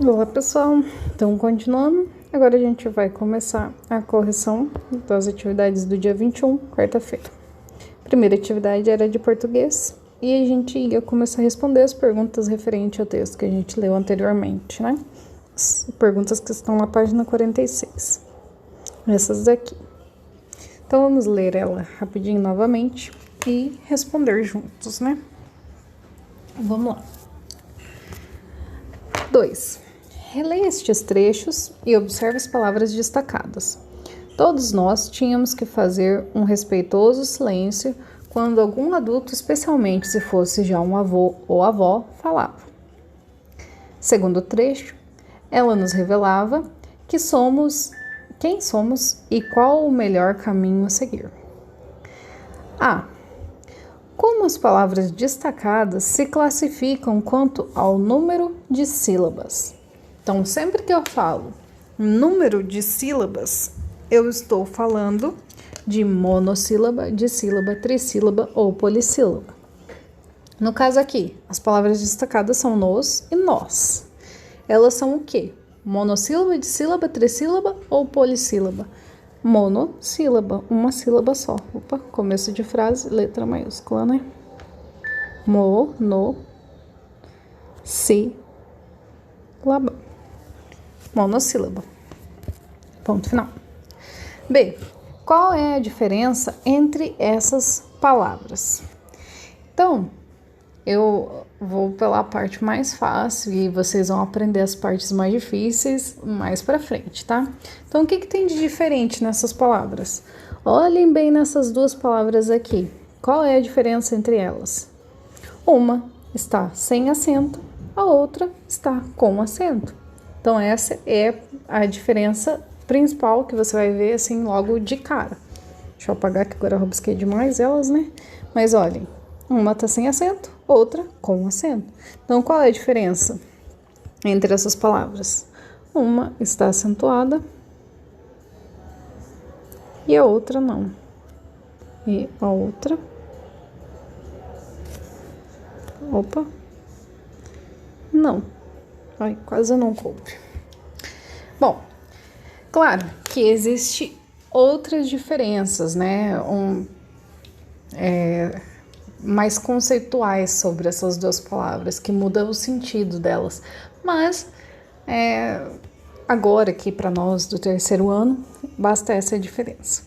Olá pessoal, então continuando, agora a gente vai começar a correção das atividades do dia 21, quarta-feira. Primeira atividade era de português e a gente ia começar a responder as perguntas referentes ao texto que a gente leu anteriormente, né? As perguntas que estão na página 46, essas daqui. Então vamos ler ela rapidinho novamente e responder juntos, né? Vamos lá. 2. Releia estes trechos e observe as palavras destacadas. Todos nós tínhamos que fazer um respeitoso silêncio quando algum adulto, especialmente se fosse já um avô ou avó, falava. Segundo trecho, ela nos revelava quem somos e qual o melhor caminho a seguir. A. Como as palavras destacadas se classificam quanto ao número de sílabas? Então, sempre que eu falo número de sílabas, eu estou falando de monossílaba, dissílaba, trissílaba ou polissílaba. No caso aqui, as palavras destacadas são nos e nós. Elas são o quê? Monossílaba, dissílaba, trissílaba ou polissílaba? Monossílaba, uma sílaba só. Opa, começo de frase, letra maiúscula, né? Monossílaba. Monossílaba. Ponto final. B. Qual é a diferença entre essas palavras? Então, eu vou pela parte mais fácil e vocês vão aprender as partes mais difíceis mais pra frente, tá? Então, o que tem de diferente nessas palavras? Olhem bem nessas duas palavras aqui. Qual é a diferença entre elas? Uma está sem acento, a outra está com acento. Então, essa é a diferença principal que você vai ver assim logo de cara. Deixa eu apagar que agora eu rabisquei demais elas, né? Mas olhem, uma tá sem acento, outra com acento. Então, qual é a diferença entre essas palavras? Uma está acentuada e a outra não. E a outra... Opa! Não. Ai, quase não coube. Bom, claro que existe outras diferenças, né? Mais conceituais sobre essas duas palavras, que mudam o sentido delas. Mas, agora aqui para nós do terceiro ano, basta essa diferença.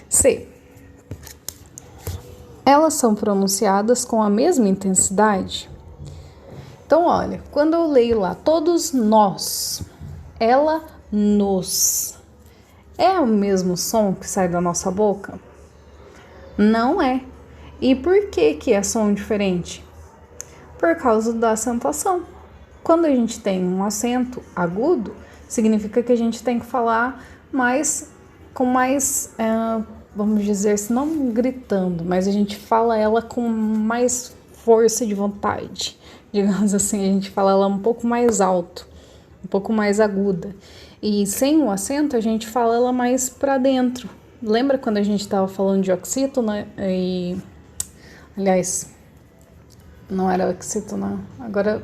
C. Elas são pronunciadas com a mesma intensidade? Então, olha, quando eu leio lá, todos nós, ela, nos, é o mesmo som que sai da nossa boca? Não é. E por que é som diferente? Por causa da acentuação. Quando a gente tem um acento agudo, significa que a gente tem que falar com mais, vamos dizer, se não gritando, mas a gente fala ela com mais força de vontade. Digamos assim, a gente fala ela um pouco mais alto, um pouco mais aguda. E sem o acento, a gente fala ela mais para dentro. Lembra quando a gente estava falando de oxítona? Aliás, não era oxítona, agora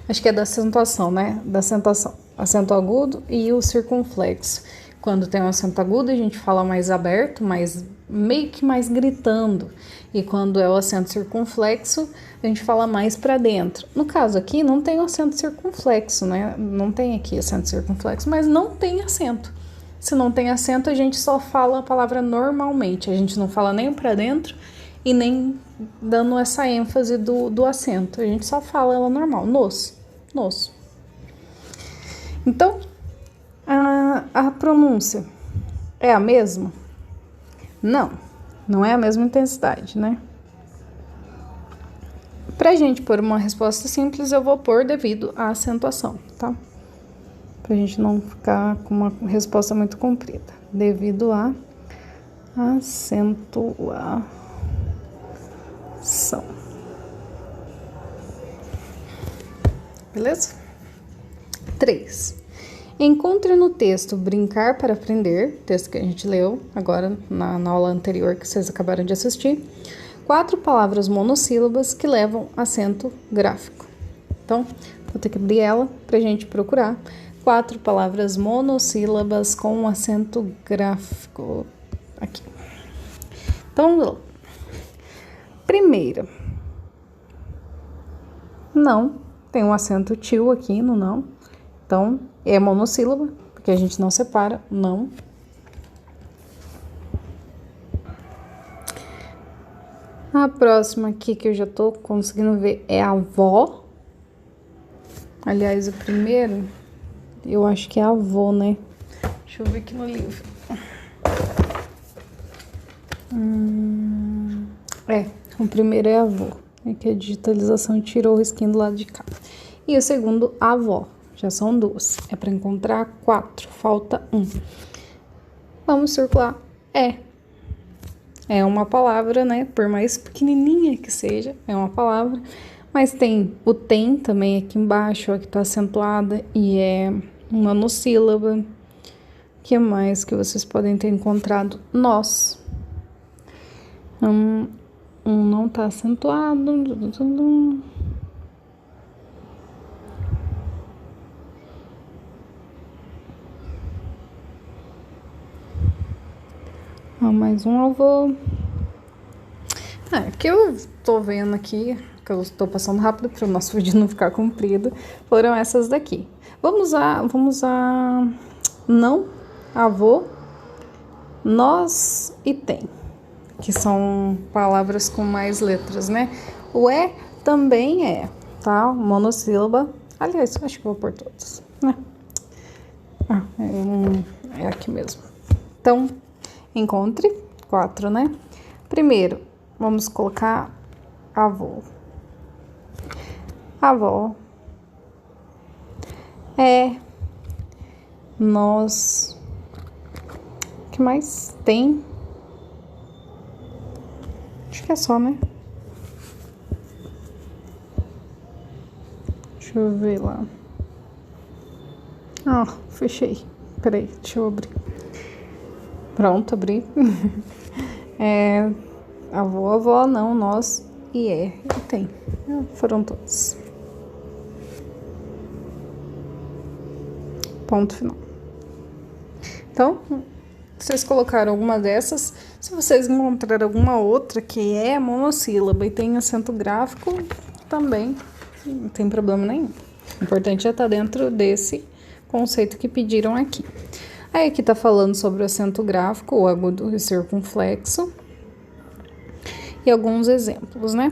acho que é da acentuação, né? Da acentuação. Acento agudo e o circunflexo. Quando tem um acento agudo, a gente fala mais aberto, meio que mais gritando. E quando é o acento circunflexo, a gente fala mais para dentro. No caso aqui, não tem o acento circunflexo, né? Não tem aqui acento circunflexo, mas não tem acento. Se não tem acento, a gente só fala a palavra normalmente. A gente não fala nem para dentro e nem dando essa ênfase do acento. A gente só fala ela normal, nos. Então, a pronúncia é a mesma? Não é a mesma intensidade, né? Pra gente pôr uma resposta simples, eu vou pôr devido à acentuação, tá? Pra gente não ficar com uma resposta muito comprida. Devido à acentuação. Beleza? 3. Encontre no texto Brincar para Aprender, texto que a gente leu agora na aula anterior que vocês acabaram de assistir, 4 palavras monossílabas que levam acento gráfico. Então, Vou ter que abrir ela pra gente procurar 4 palavras monossílabas com acento gráfico aqui. Então, primeira, não, tem um acento tio aqui no não, então é monossílaba, porque a gente não separa, não. A próxima aqui que eu já tô conseguindo ver é avó. Aliás, o primeiro, eu acho que é avó, né? Deixa eu ver aqui no livro. O primeiro é avô. É que a digitalização tirou o risquinho do lado de cá. E o segundo, avó. Já são 2. É para encontrar 4. Falta 1. Vamos circular. É uma palavra, né? Por mais pequenininha que seja, é uma palavra. Mas tem o tem também aqui embaixo, ó, que tá acentuada e é uma monossílaba. O que mais que vocês podem ter encontrado? Nós. Não tá acentuado. Mais um avô. Que eu tô vendo aqui, que eu tô passando rápido para o nosso vídeo não ficar comprido, foram essas daqui. Vamos a não, avô, nós e tem, que são palavras com mais letras, né? O também é, tá? Monossílaba. Aliás, acho que vou pôr todas, né? É aqui mesmo. Então, encontre 4, né? Primeiro, vamos colocar avô. Avó. Nós. O que mais tem? Acho que é só, né? Deixa eu ver lá. Fechei. Peraí, deixa eu abrir. Pronto, abri. Avó, não, nós e tem. Foram todos. Ponto final. Então, vocês colocaram alguma dessas. Se vocês encontrarem alguma outra que é monossílaba e tem acento gráfico, também não tem problema nenhum. O importante é estar dentro desse conceito que pediram aqui. Aí aqui tá falando sobre o acento gráfico, o agudo e circunflexo. E alguns exemplos, né?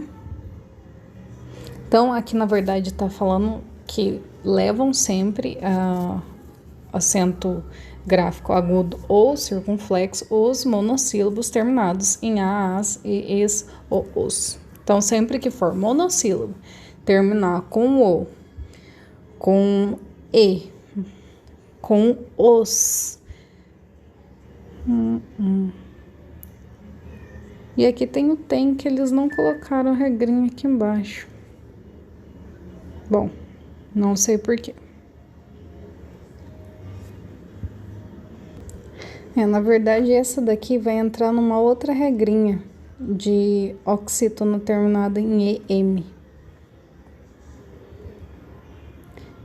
Então, aqui na verdade tá falando que levam sempre acento gráfico agudo ou circunflexo os monossílabos terminados em a, as, e, es, o, os. Então, sempre que for monossílabo terminar com o, com e, com os. E aqui tem o tem, que eles não colocaram regrinha aqui embaixo. Bom, não sei porquê. Na verdade, essa daqui vai entrar numa outra regrinha de oxítono terminado em EM.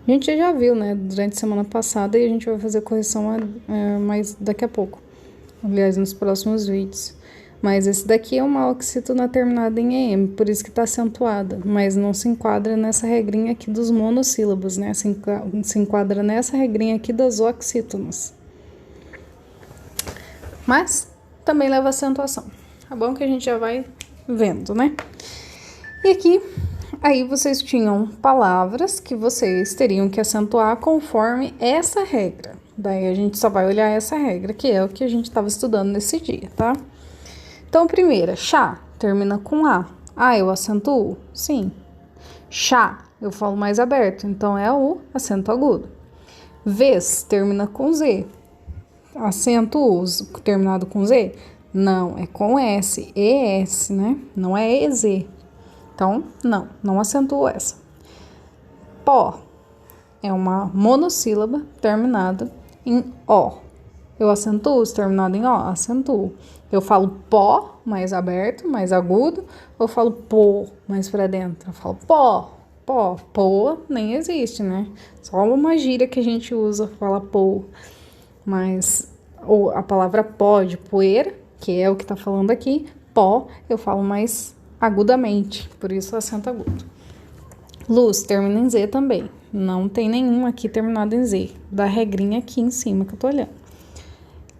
A gente já viu, né, durante a semana passada, e a gente vai fazer correção mais daqui a pouco. Aliás, nos próximos vídeos. Mas esse daqui é uma oxítona terminada em EM, por isso que tá acentuada, mas não se enquadra nessa regrinha aqui dos monossílabos, né? Se enquadra nessa regrinha aqui das oxítonas. Mas também leva acentuação. Tá bom que a gente já vai vendo, né? E aqui, aí vocês tinham palavras que vocês teriam que acentuar conforme essa regra. Daí a gente só vai olhar essa regra, que é o que a gente estava estudando nesse dia, tá? Então, primeira, chá, termina com A. Eu acentuo? Sim. Chá, eu falo mais aberto, então é o acento agudo. Vez, termina com Z. Acento terminado com Z? Não, é com S, ES, né? Não é EZ. Então, não acentuo essa. Pó, é uma monossílaba terminada em O. Eu acentuo terminado em O? Acentuo. Eu falo pó, mais aberto, mais agudo, ou eu falo pô, mais pra dentro? Eu falo pó. pó. Pô nem existe, né? Só uma gíria que a gente usa, fala pô. Mas ou a palavra pó de poeira, que é o que tá falando aqui, pó, eu falo mais agudamente, por isso acento agudo. Luz termina em Z também. Não tem nenhum aqui terminado em Z. Da regrinha aqui em cima que eu tô olhando.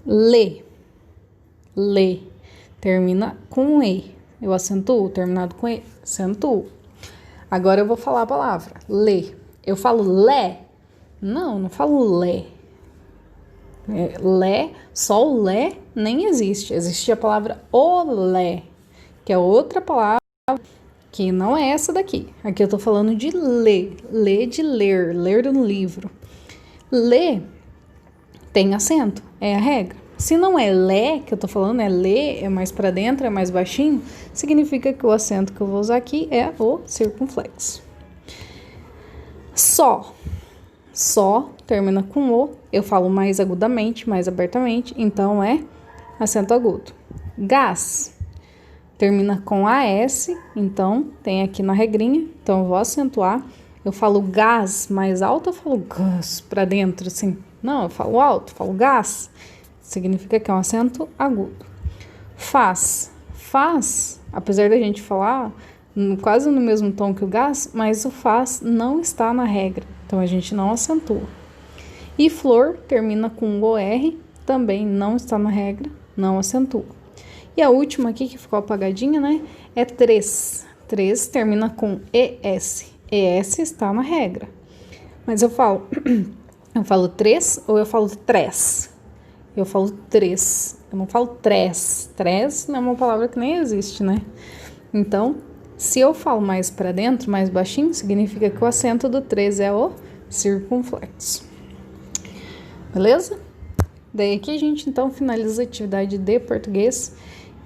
Lê. Lê. Termina com E. Eu acentuo, terminado com E. Acentuo. Agora eu vou falar a palavra. Lê. Eu falo lé? Não falo lé. Lé, só o lé nem existe. Existe a palavra olé, que é outra palavra que não é essa daqui. Aqui eu tô falando de ler. Ler de ler. Ler um livro. Ler tem acento. É a regra. Se não é lé, que eu tô falando, é lê, é mais pra dentro, é mais baixinho, significa que o acento que eu vou usar aqui é o circunflexo. Só. Só termina com O, eu falo mais agudamente, mais abertamente, então é acento agudo. Gás termina com AS, então tem aqui na regrinha, então eu vou acentuar. Eu falo gás mais alto, eu falo gás pra dentro, assim. Não, eu falo alto, eu falo gás. Significa que é um acento agudo. Faz. Faz, apesar da gente falar quase no mesmo tom que o gás, mas o faz não está na regra, então a gente não acentua. E flor termina com OR, também não está na regra, não acentua. E a última aqui, que ficou apagadinha, né, é três. Três termina com ES. ES está na regra. Mas eu falo três ou eu falo três? Eu falo três, eu não falo três. Três não é uma palavra que nem existe, né? Então, se eu falo mais para dentro, mais baixinho, significa que o acento do três é o circunflexo. Beleza? Daí aqui a gente então finaliza a atividade de português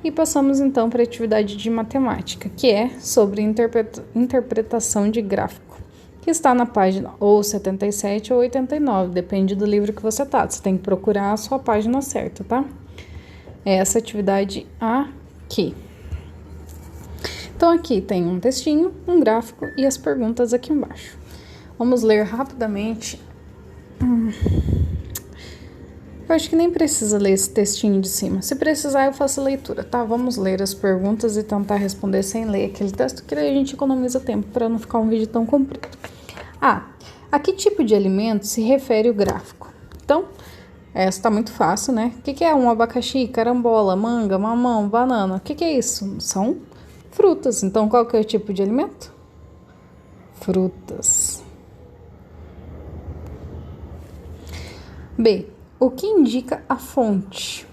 e passamos então para a atividade de matemática, que é sobre interpretação de gráfico, que está na página ou 77 ou 89, depende do livro que você tá. Você tem que procurar a sua página certa, tá? É essa atividade aqui. Então aqui tem um textinho, um gráfico e as perguntas aqui embaixo. Vamos ler rapidamente. Eu acho que nem precisa ler esse textinho de cima. Se precisar, eu faço a leitura, tá? Vamos ler as perguntas e tentar responder sem ler aquele texto, que daí a gente economiza tempo para não ficar um vídeo tão comprido. A que tipo de alimento se refere o gráfico? Então, essa tá muito fácil, né? O que é um abacaxi, carambola, manga, mamão, banana? O que é isso? São frutas. Então, qual que é o tipo de alimento? Frutas. B. O que indica a fonte?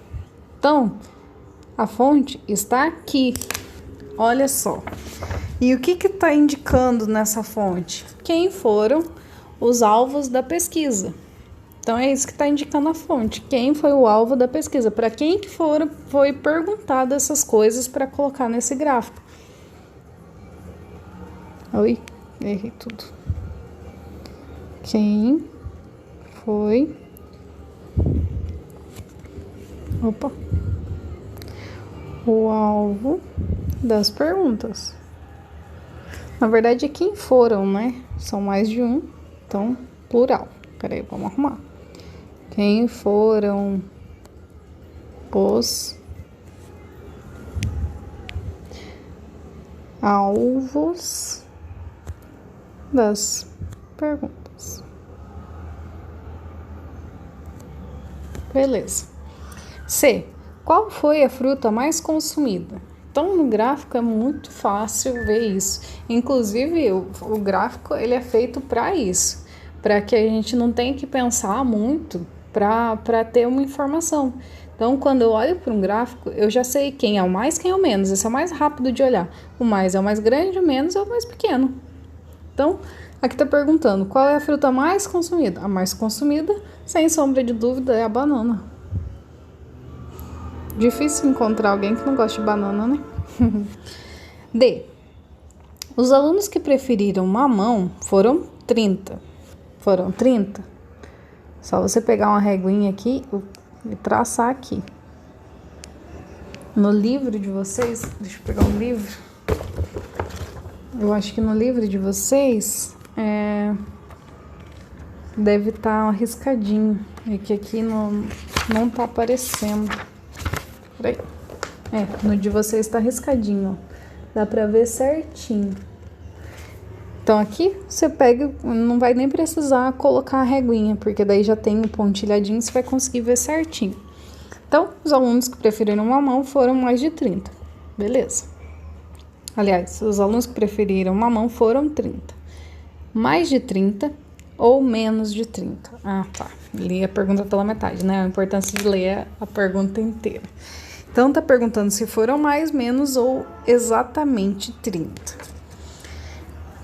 Então, a fonte está aqui. Olha só. E o que está indicando nessa fonte? Quem foram os alvos da pesquisa? Então, é isso que está indicando a fonte. Quem foi o alvo da pesquisa? Para quem que foi perguntado essas coisas para colocar nesse gráfico? Oi, errei tudo. Quem foi... o alvo das perguntas. Na verdade, é quem foram, né? São mais de um, então, plural. Peraí, vamos arrumar. Quem foram os alvos das perguntas. Beleza. C. Qual foi a fruta mais consumida? Então, no gráfico é muito fácil ver isso. Inclusive, o gráfico ele é feito para isso, para que a gente não tenha que pensar muito para ter uma informação. Então, quando eu olho para um gráfico, eu já sei quem é o mais, quem é o menos. Esse é o mais rápido de olhar. O mais é o mais grande, o menos é o mais pequeno. Então, aqui está perguntando qual é a fruta mais consumida. A mais consumida, sem sombra de dúvida, é a banana. Difícil encontrar alguém que não gosta de banana, né? D. Os alunos que preferiram mamão foram 30. Foram 30? Só você pegar uma reguinha aqui e traçar aqui. No livro de vocês, deixa eu pegar um livro. Eu acho que no livro de vocês deve estar riscadinho. É que aqui não tá aparecendo. Peraí. No de vocês tá riscadinho, ó. Dá pra ver certinho. Então aqui você pega, não vai nem precisar colocar a reguinha, porque daí já tem o pontilhadinho, você vai conseguir ver certinho. Então, os alunos que preferiram mamão foram mais de 30. Beleza. Aliás, os alunos que preferiram mamão foram 30. Mais de 30 ou menos de 30? Ah, tá. Li a pergunta pela metade, né? A importância de ler a pergunta inteira. Então, tá perguntando se foram mais, menos ou exatamente 30.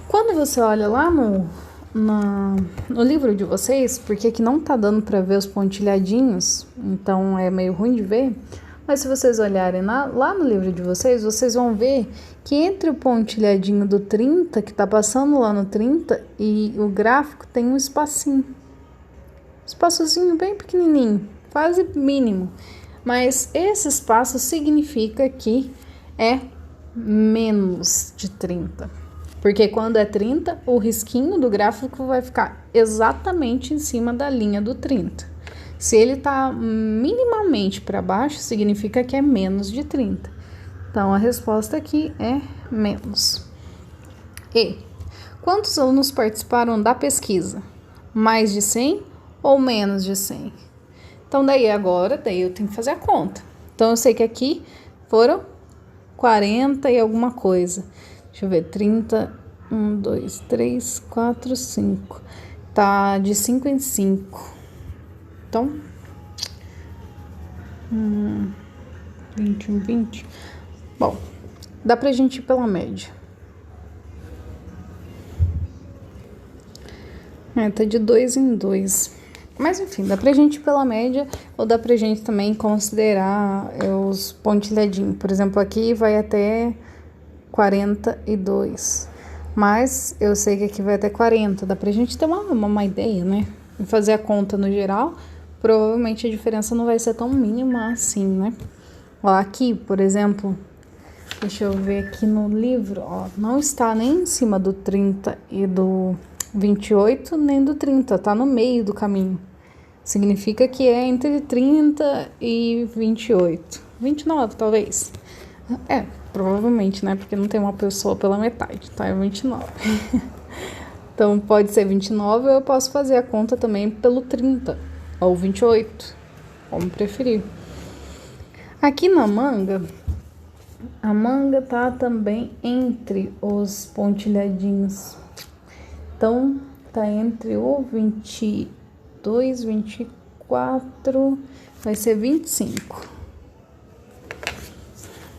Quando você olha lá no livro de vocês, porque aqui não tá dando pra ver os pontilhadinhos, então é meio ruim de ver, mas se vocês olharem lá no livro de vocês vão ver que entre o pontilhadinho do 30, que tá passando lá no 30, e o gráfico tem um espacinho. Espaçozinho bem pequenininho, quase mínimo. Mas esse espaço significa que é menos de 30. Porque quando é 30, o risquinho do gráfico vai ficar exatamente em cima da linha do 30. Se ele está minimamente para baixo, significa que é menos de 30. Então, a resposta aqui é menos. E quantos alunos participaram da pesquisa? Mais de 100 ou menos de 100? Então, daí eu tenho que fazer a conta. Então, eu sei que aqui foram 40 e alguma coisa. Deixa eu ver, 30, 1, 2, 3, 4, 5. Tá de 5 em 5. Então, 21, 20. Bom, dá pra gente ir pela média. Tá de 2 em 2. Mas enfim, dá pra gente ir pela média ou dá pra gente também considerar os pontilhadinhos. Por exemplo, aqui vai até 42. Mas eu sei que aqui vai até 40. Dá pra gente ter uma ideia, né? E fazer a conta no geral, provavelmente a diferença não vai ser tão mínima assim, né? Ó, aqui, por exemplo, deixa eu ver aqui no livro, ó, não está nem em cima do 30 e do 28, nem do 30, tá no meio do caminho. Significa que é entre 30 e 28. 29, talvez. Provavelmente, né? Porque não tem uma pessoa pela metade, tá? É 29. Então, pode ser 29 ou eu posso fazer a conta também pelo 30 ou 28, como preferir. Aqui na manga, a manga tá também entre os pontilhadinhos. Então, tá entre o 22, 24, vai ser 25.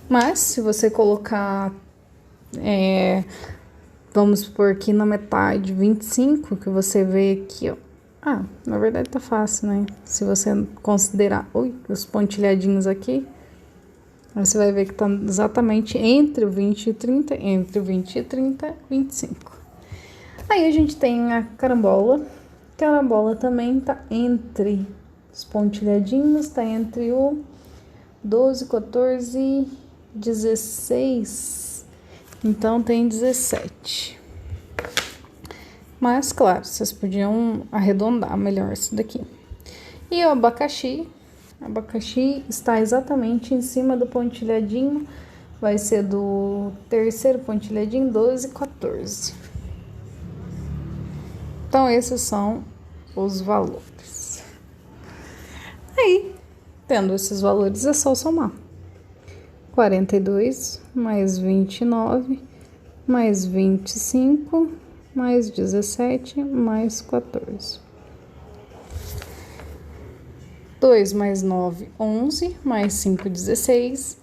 Mas, se você colocar, vamos supor aqui na metade, 25, que você vê aqui, ó. Na verdade tá fácil, né? Se você considerar, os pontilhadinhos aqui, aí você vai ver que tá exatamente entre o 20 e 30, entre o 20 e 30, 25. Aí a gente tem a carambola. A carambola também tá entre os pontilhadinhos, tá entre o 12, 14, 16. Então tem 17. Mas, claro, vocês podiam arredondar melhor isso daqui. E o abacaxi. O abacaxi está exatamente em cima do pontilhadinho. Vai ser do terceiro pontilhadinho, 12, 14. Então, esses são os valores. Aí, tendo esses valores, é só somar. 42 mais 29 mais 25 mais 17 mais 14. 2 mais 9, 11, mais 5, 16,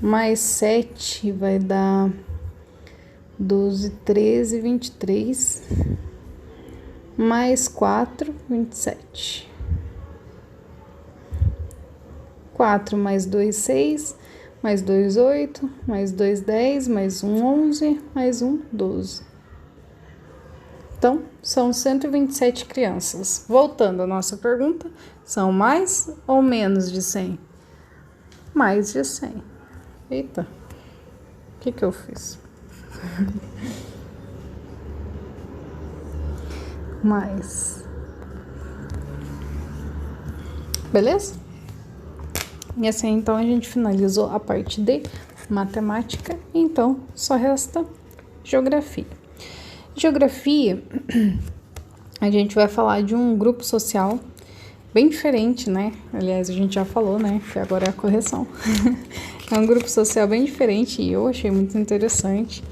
mais 7 vai dar 12, 13, 23, mais 4, 27. 4 mais 2, 6, mais 2, 8, mais 2, 10, mais 1, 11, mais 1, 12. Então, são 127 crianças. Voltando à nossa pergunta, são mais ou menos de 100? Mais de 100. Eita, o que eu fiz? Mas... beleza? E assim, então, a gente finalizou a parte de matemática. Então, só resta geografia. Geografia, a gente vai falar de um grupo social bem diferente, né? Aliás, a gente já falou, né? Que agora é a correção. É um grupo social bem diferente e eu achei muito interessante.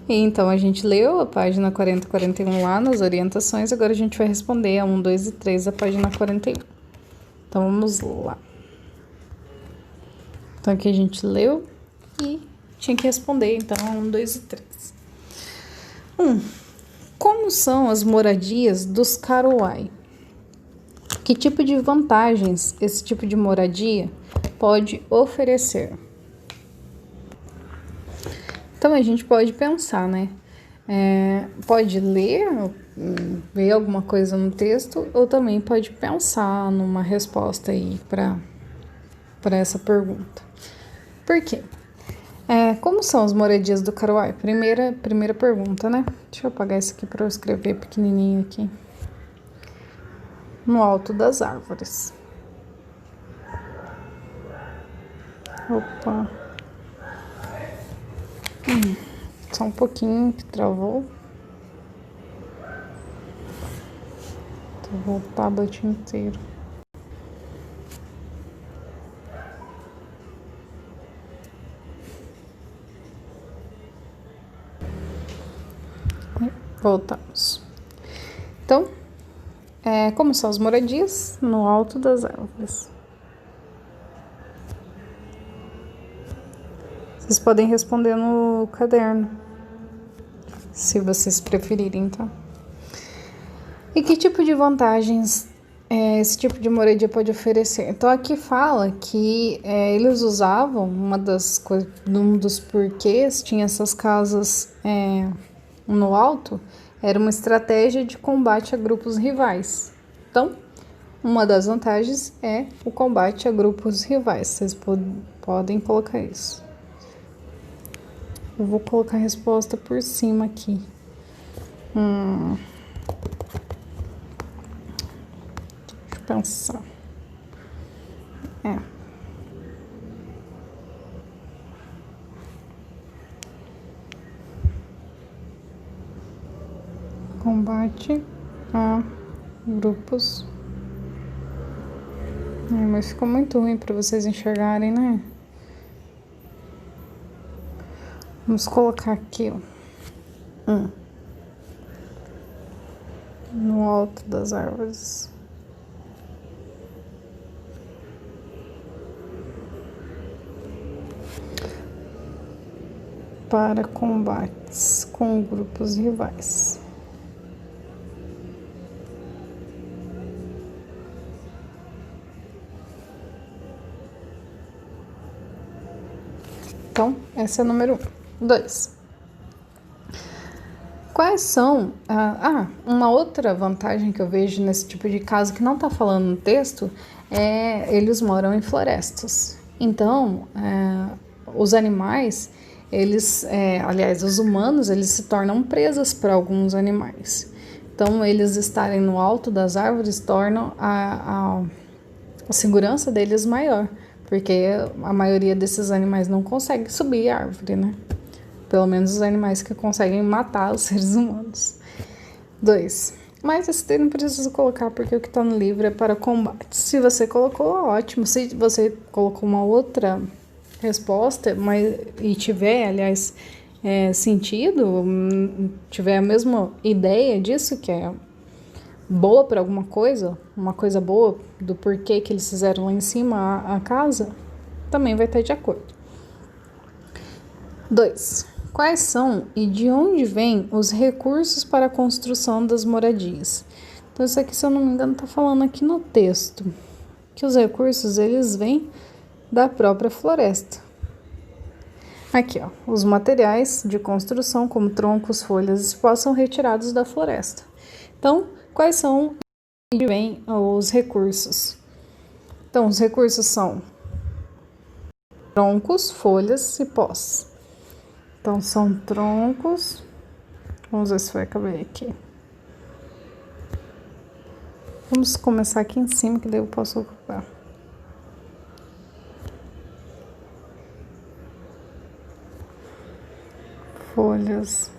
E então, a gente leu a página 40 e 41 lá nas orientações. Agora a gente vai responder a 1, 2 e 3 da página 41. Então, vamos lá. Então, aqui a gente leu e tinha que responder, então, 1, 2 e 3. 1. Como são as moradias dos Karuai? Que tipo de vantagens esse tipo de moradia pode oferecer? Então, a gente pode pensar, né? Pode ler, ver alguma coisa no texto, ou também pode pensar numa resposta aí para essa pergunta. Por quê? Como são as moradias do Karuai? Primeira pergunta, né? Deixa eu apagar isso aqui para eu escrever pequenininho aqui. No alto das árvores. Opa. Só um pouquinho que travou. Travou o tablet inteiro. Voltamos. Então, como são as moradias? No alto das árvores. Vocês podem responder no caderno, se vocês preferirem, tá? E que tipo de vantagens esse tipo de moradia pode oferecer? Então, aqui fala que eles usavam, um dos porquês tinha essas casas no alto, era uma estratégia de combate a grupos rivais. Então, uma das vantagens é o combate a grupos rivais. Vocês podem colocar isso. Eu vou colocar a resposta por cima aqui. Deixa eu pensar. Combate a grupos. Mas ficou muito ruim para vocês enxergarem, né? Vamos colocar aqui, ó. No alto das árvores. Para combates com grupos rivais. Então, essa é o número 1. 2. Quais são... uma outra vantagem que eu vejo nesse tipo de caso, que não está falando no texto, eles moram em florestas. Então, os animais, aliás, os humanos, eles se tornam presas para alguns animais. Então, eles estarem no alto das árvores tornam a segurança deles maior, porque a maioria desses animais não consegue subir a árvore, né? Pelo menos os animais que conseguem matar os seres humanos. 2. Mas esse daí não preciso colocar, porque o que está no livro é para combate. Se você colocou, ótimo. Se você colocou uma outra resposta, e tiver, aliás, sentido, tiver a mesma ideia disso, que é boa para alguma coisa, uma coisa boa do porquê que eles fizeram lá em cima a casa, também vai estar de acordo. 2. Quais são e de onde vêm os recursos para a construção das moradias? Então, isso aqui, se eu não me engano, está falando aqui no texto, que os recursos, eles vêm da própria floresta. Aqui, ó, os materiais de construção, como troncos, folhas, espós, são retirados da floresta. Então, quais são e de onde vêm os recursos? Então, os recursos são troncos, folhas e pós. Então, são troncos. Vamos ver se vai caber aqui. Vamos começar aqui em cima, que daí eu posso ocupar. Folhas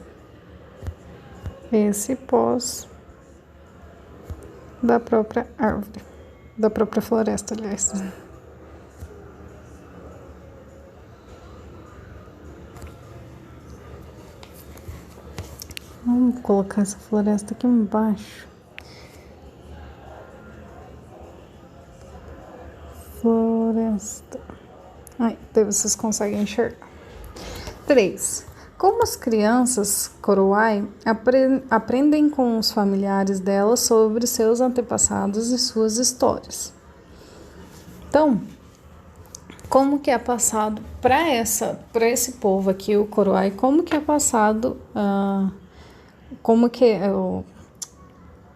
e cipós da própria árvore, da própria floresta, aliás. Vamos colocar essa floresta aqui embaixo. Floresta. Aí, daí vocês conseguem enxergar. 3. Como as crianças Korowai aprendem com os familiares delas sobre seus antepassados e suas histórias. Então, como que é passado para esse povo aqui, o Korowai, como que é passado, como que é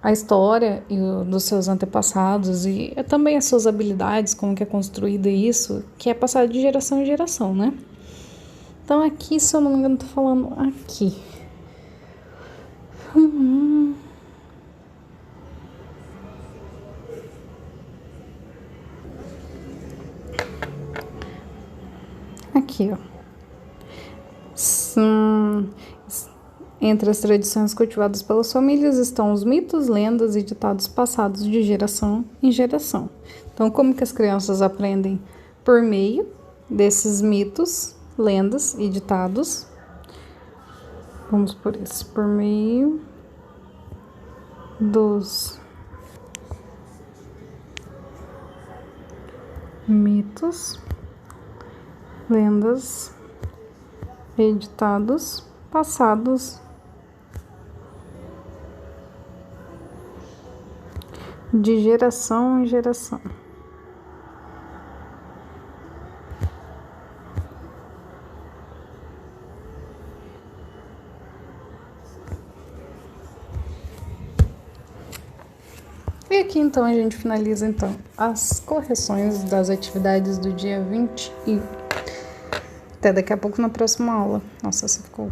a história dos seus antepassados e também as suas habilidades, como que é construído isso, que é passado de geração em geração, né? Então aqui, se eu não me engano, tô falando aqui. Aqui, ó. Entre as tradições cultivadas pelas famílias estão os mitos, lendas e ditados passados de geração em geração. Então, como que as crianças aprendem? Por meio desses mitos, lendas e ditados. Vamos por isso, por meio dos mitos, lendas e ditados passados de geração em geração. E aqui então a gente finaliza então as correções das atividades do dia 20 e até daqui a pouco na próxima aula. Nossa, você ficou